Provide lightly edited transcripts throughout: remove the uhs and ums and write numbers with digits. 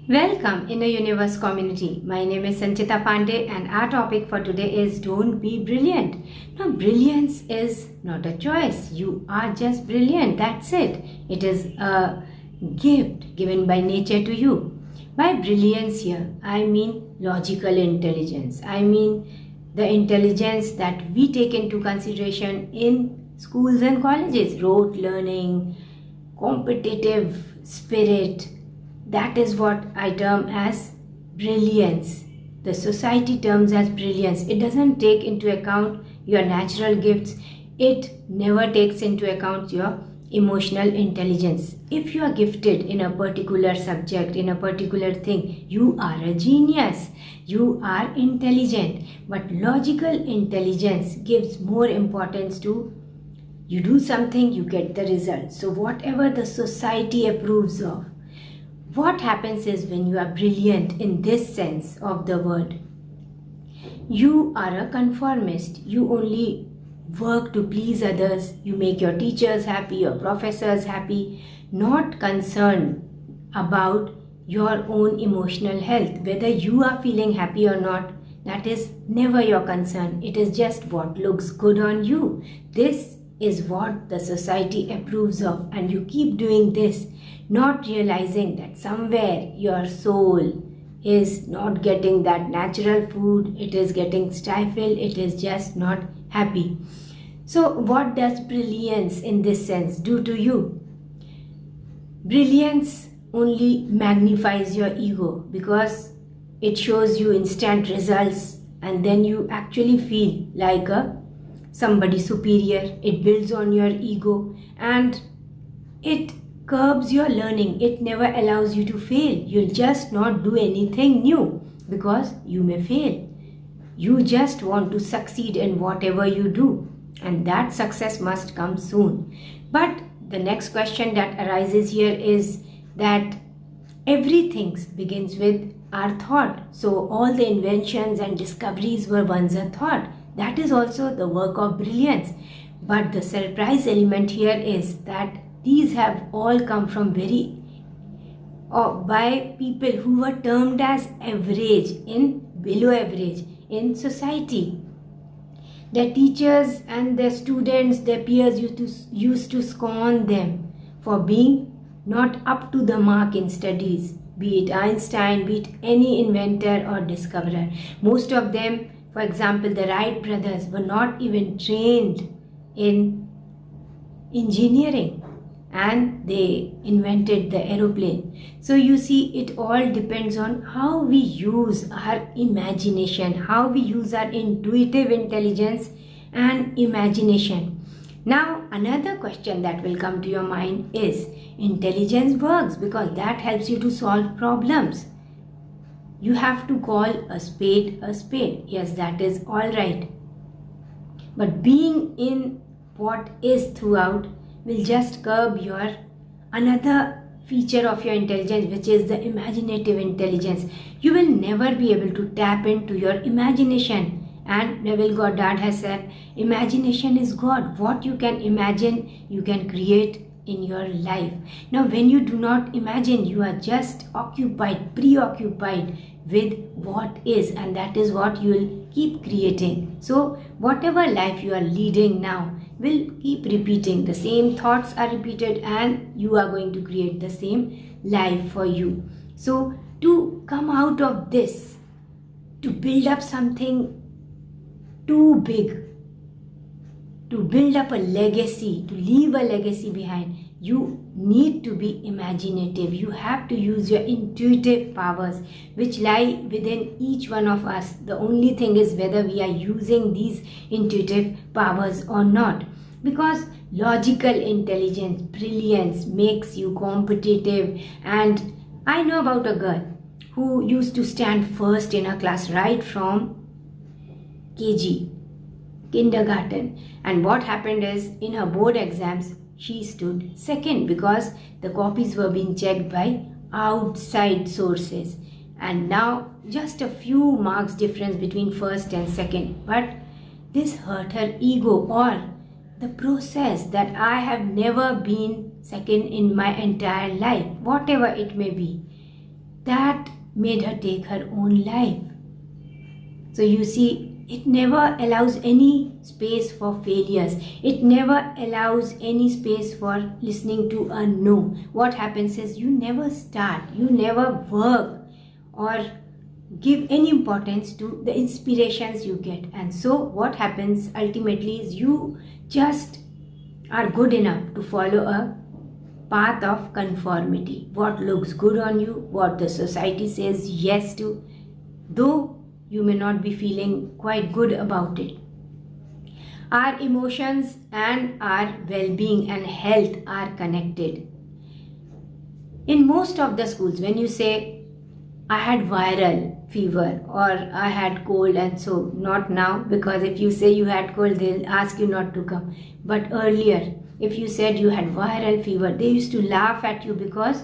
Welcome in the universe community. My name is Sanchita Pandey and our topic for today is don't be brilliant. Now brilliance is not a choice. You are just brilliant. That's it. It is a gift given by nature to you. By brilliance here, I mean logical intelligence. I mean the intelligence that we take into consideration in schools and colleges. Rote learning, competitive spirit, that is what I term as brilliance. The society terms as brilliance. It doesn't take into account your natural gifts. It never takes into account your emotional intelligence. If you are gifted in a particular subject, in a particular thing, you are a genius. You are intelligent. But logical intelligence gives more importance to you do something, you get the result. So whatever the society approves of, what happens is when you are brilliant in this sense of the word, you are a conformist. You only work to please others. You make your teachers happy, your professors happy, not concerned about your own emotional health. Whether you are feeling happy or not, that is never your concern. It is just what looks good on you. This is what the society approves of, and you keep doing this, not realizing that somewhere your soul is not getting that natural food, it is getting stifled, it is just not happy. So what does brilliance in this sense do to you? Brilliance only magnifies your ego because it shows you instant results, and then you actually feel like somebody superior. It builds on your ego and it curbs your learning. It never allows you to fail. You'll just not do anything new because you may fail. You just want to succeed in whatever you do, and that success must come soon. But the next question that arises here is that everything begins with our thought. So all the inventions and discoveries were once a thought. That is also the work of brilliance. But the surprise element here is that these have all come from by people who were termed as average, below average in society. Their teachers and their students, their peers used to scorn them for being not up to the mark in studies, be it Einstein, be it any inventor or discoverer. Most of them, for example, the Wright brothers, were not even trained in engineering, and they invented the aeroplane. So you see, it all depends on how we use our imagination, how we use our intuitive intelligence and imagination. Now, another question that will come to your mind is, intelligence works because that helps you to solve problems. You have to call a spade a spade. Yes, that is all right. But being in what is throughout will just curb your another feature of your intelligence, which is the imaginative intelligence. You will never be able to tap into your imagination. And Neville Goddard has said, imagination is God. What you can imagine, you can create in your life. Now, when you do not imagine, you are just preoccupied with what is, and that is what you will keep creating. So, whatever life you are leading now will keep repeating. The same thoughts are repeated, and you are going to create the same life for you. So, to come out of this, to build up something too big, to build up a legacy, to leave a legacy behind, you need to be imaginative. You have to use your intuitive powers which lie within each one of us. The only thing is whether we are using these intuitive powers or not. Because logical intelligence, brilliance makes you competitive. And I know about a girl who used to stand first in her class right from KG, kindergarten, and what happened is in her board exams she stood second because the copies were being checked by outside sources, and now just a few marks difference between first and second. But this hurt her ego, or the process that I have never been second in my entire life, whatever it may be. that made her take her own life. So you see, it never allows any space for failures. It never allows any space for listening to a no. What happens is you never start, you never work or give any importance to the inspirations you get. And so what happens ultimately is you just are good enough to follow a path of conformity. What looks good on you, what the society says yes to, though you may not be feeling quite good about it. Our emotions and our well-being and health are connected. In most of the schools, when you say, I had viral fever or I had cold, and so not now, because if you say you had cold, they'll ask you not to come. But earlier, if you said you had viral fever, they used to laugh at you because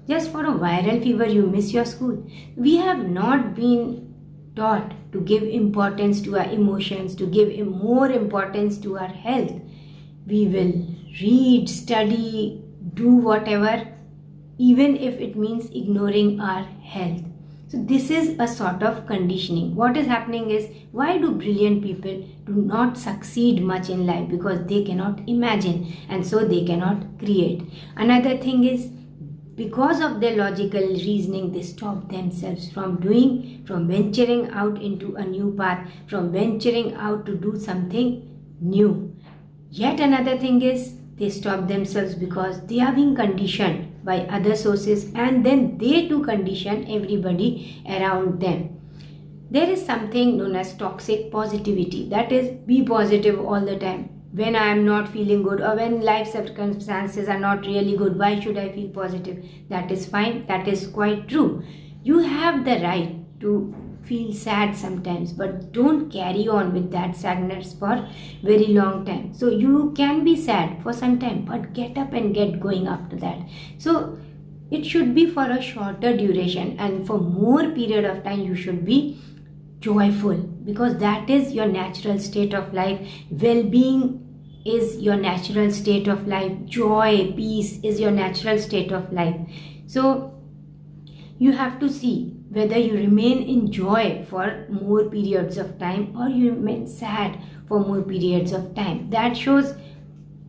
just for a viral fever, you miss your school. We have not been taught to give importance to our emotions, to give more importance to our health. We will read, study, do whatever, even if it means ignoring our health. So this is a sort of conditioning. What is happening is, why do brilliant people do not succeed much in life? Because they cannot imagine, and so they cannot create. Another thing is, because of their logical reasoning, they stop themselves from venturing out into a new path, from venturing out to do something new. Yet another thing is, they stop themselves because they are being conditioned by other sources, and then they too condition everybody around them. There is something known as toxic positivity. That is, be positive all the time. When I am not feeling good or when life circumstances are not really good, why should I feel positive? That is fine. That is quite true. You have the right to feel sad sometimes, but don't carry on with that sadness for very long time. So you can be sad for some time, but get up and get going after that. So it should be for a shorter duration, and for more period of time you should be joyful, because that is your natural state of life. Well-being is your natural state of life. Joy, peace is your natural state of life. So you have to see whether you remain in joy for more periods of time or you remain sad for more periods of time. That shows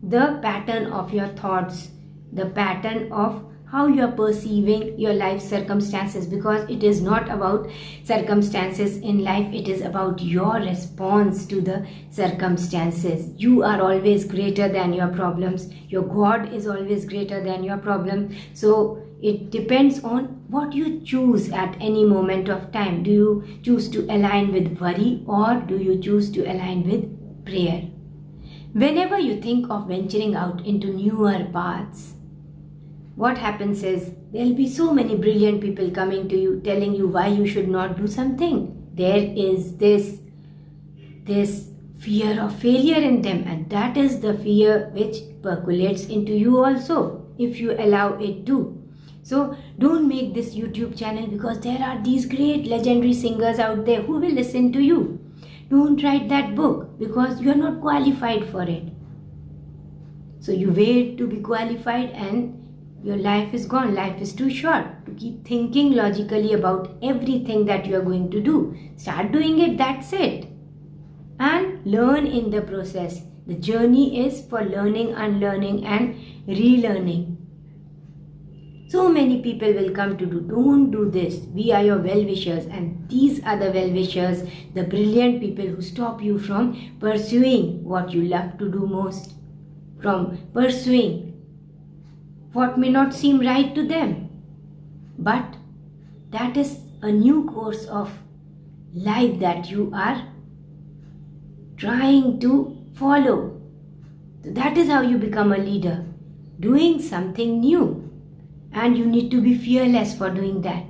the pattern of your thoughts, the pattern of how you are perceiving your life circumstances, because it is not about circumstances in life, it is about your response to the circumstances. You are always greater than your problems. Your God is always greater than your problem. So it depends on what you choose at any moment of time. Do you choose to align with worry, or do you choose to align with prayer? Whenever you think of venturing out into newer paths, what happens is, there will be so many brilliant people coming to you, telling you why you should not do something. There is this fear of failure in them, and that is the fear which percolates into you also, if you allow it to. So don't make this YouTube channel because there are these great legendary singers out there who will listen to you. Don't write that book because you are not qualified for it. So you wait to be qualified and your life is gone. Life is too short to keep thinking logically about everything that you are going to do. Start doing it, that's it. And learn in the process. The journey is for learning, unlearning and relearning. So many people will come to do, don't do this. We are your well-wishers, and these are the well-wishers, the brilliant people who stop you from pursuing what you love to do most, from pursuing what may not seem right to them. But that is a new course of life that you are trying to follow. So that is how you become a leader, doing something new. And you need to be fearless for doing that.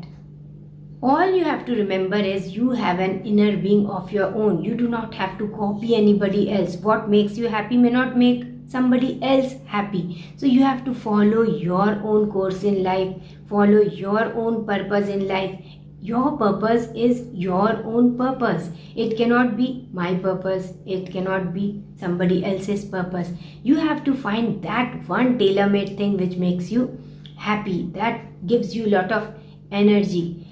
All you have to remember is you have an inner being of your own. You do not have to copy anybody else. What makes you happy may not make somebody else happy. So you have to follow your own course in life, follow your own purpose in life. Your purpose is your own purpose. It cannot be my purpose. It cannot be somebody else's purpose. You have to find that one tailor-made thing which makes you happy, that gives you a lot of energy.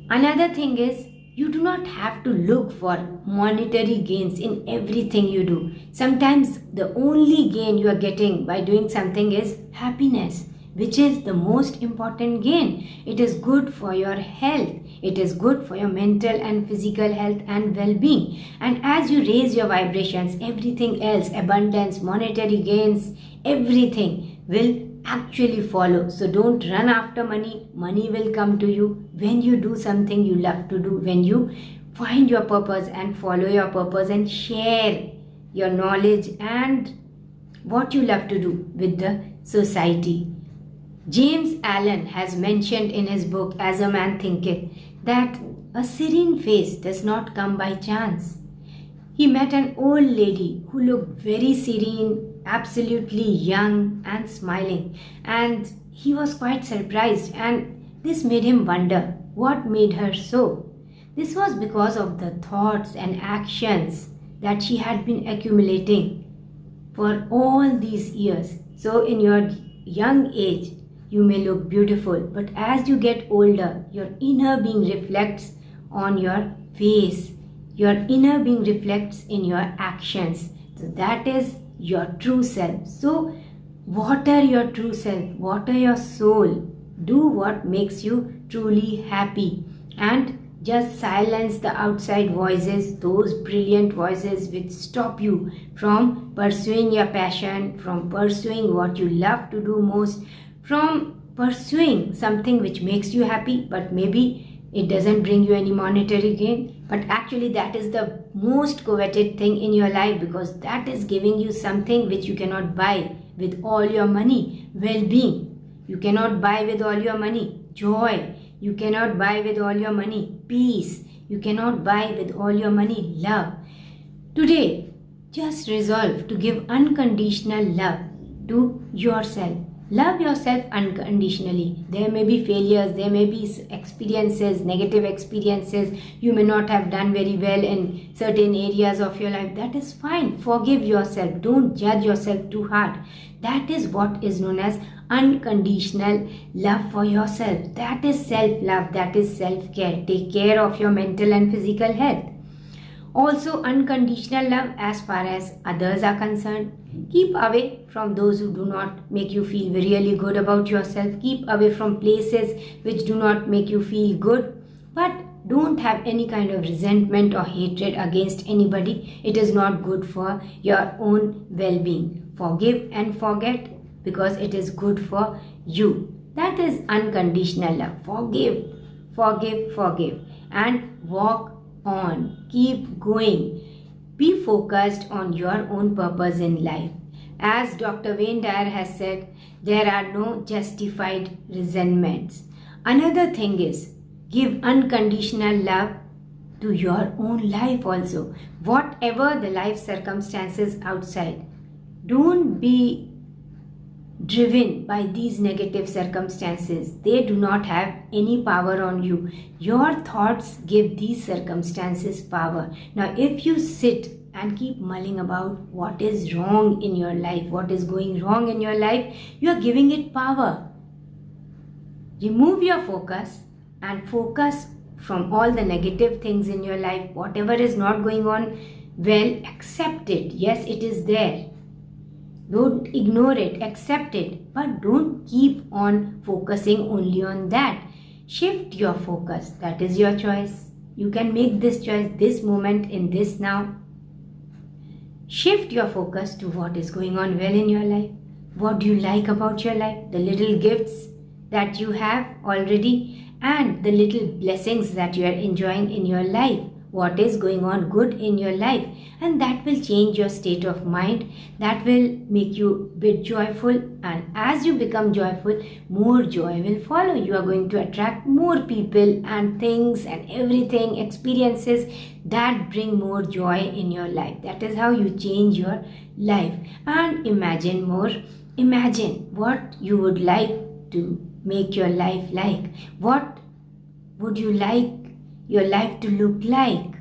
Another thing is, you do not have to look for monetary gains in everything you do. Sometimes the only gain you are getting by doing something is happiness, which is the most important gain. It is good for your health. It is good for your mental and physical health and well-being. And as you raise your vibrations, everything else, abundance, monetary gains, everything will actually follow. So don't run after money. Money will come to you when you do something you love to do, when you find your purpose and follow your purpose and share your knowledge and what you love to do with the society. James Allen has mentioned in his book As a Man Thinketh that a serene face does not come by chance. He met an old lady who looked very serene, absolutely young and smiling, and he was quite surprised, and this made him wonder what made her so. This was because of the thoughts and actions that she had been accumulating for all these years. So in your young age, you may look beautiful, but as you get older, your inner being reflects on your face. Your inner being reflects in your actions. So that is your true self. So water your true self, water your soul. Do what makes you truly happy, and just silence the outside voices, those brilliant voices which stop you from pursuing your passion, from pursuing what you love to do most, from pursuing something which makes you happy, but maybe it doesn't bring you any monetary gain. But actually that is the most coveted thing in your life, because that is giving you something which you cannot buy with all your money. Well-being, you cannot buy with all your money. Joy, you cannot buy with all your money. Peace, you cannot buy with all your money. Love. Today, just resolve to give unconditional love to yourself. Love yourself unconditionally. There may be failures, there may be experiences, negative experiences. You may not have done very well in certain areas of your life. That is fine. Forgive yourself. Don't judge yourself too hard. That is what is known as unconditional love for yourself. That is self-love. That is self-care. Take care of your mental and physical health. Also, unconditional love as far as others are concerned. Keep away from those who do not make you feel really good about yourself. Keep away from places which do not make you feel good. But don't have any kind of resentment or hatred against anybody. It is not good for your own well-being. Forgive and forget, because it is good for you. That is unconditional love. Forgive, forgive, forgive, and walk on. Keep going. Be focused on your own purpose in life. As Dr. Wayne Dyer has said, there are no justified resentments. Another thing is, give unconditional love to your own life also. Whatever the life circumstances outside, don't be driven by these negative circumstances. They do not have any power on you. Your thoughts give these circumstances power. Now, if you sit and keep mulling about what is wrong in your life, what is going wrong in your life, you are giving it power. Remove your focus and focus from all the negative things in your life. Whatever is not going on well, accept it. Yes, it is there. Don't ignore it, accept it, but don't keep on focusing only on that. Shift your focus. That is your choice. You can make this choice this moment, in this now. Shift your focus to what is going on well in your life. What do you like about your life? The little gifts that you have already and the little blessings that you are enjoying in your life. What is going on good in your life, and that will change your state of mind. That will make you a bit joyful, and as you become joyful, more joy will follow. You are going to attract more people and things and everything, experiences that bring more joy in your life. That is how you change your life. And imagine more. Imagine what you would like to make your life like. What would you like your life to look like?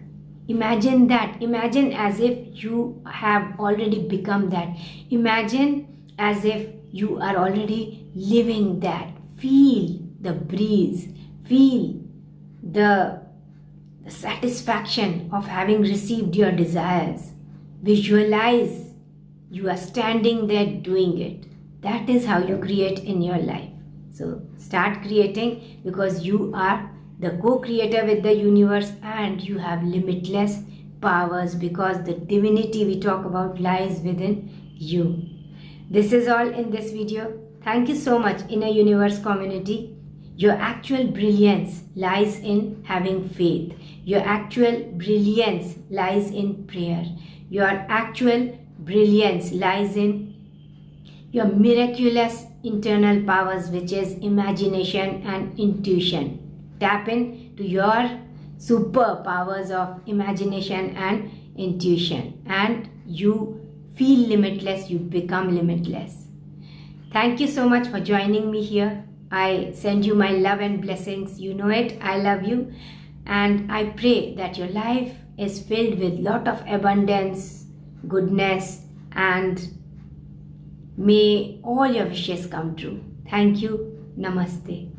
Imagine that. Imagine as if you have already become that. Imagine as if you are already living that. Feel the breeze. feel the satisfaction of having received your desires. Visualize you are standing there doing it. That is how you create in your life. So start creating, because you are the co-creator with the universe and you have limitless powers, because the divinity we talk about lies within you. This is all in this video. Thank you so much, Inner Universe community. Your actual brilliance lies in having faith. Your actual brilliance lies in prayer. Your actual brilliance lies in your miraculous internal powers, which is imagination and intuition. Tap into your superpowers of imagination and intuition, and you feel limitless, you become limitless. Thank you so much for joining me here. I send you my love and blessings. You know it. I love you. And I pray that your life is filled with lot of abundance, goodness, and may all your wishes come true. Thank you. Namaste.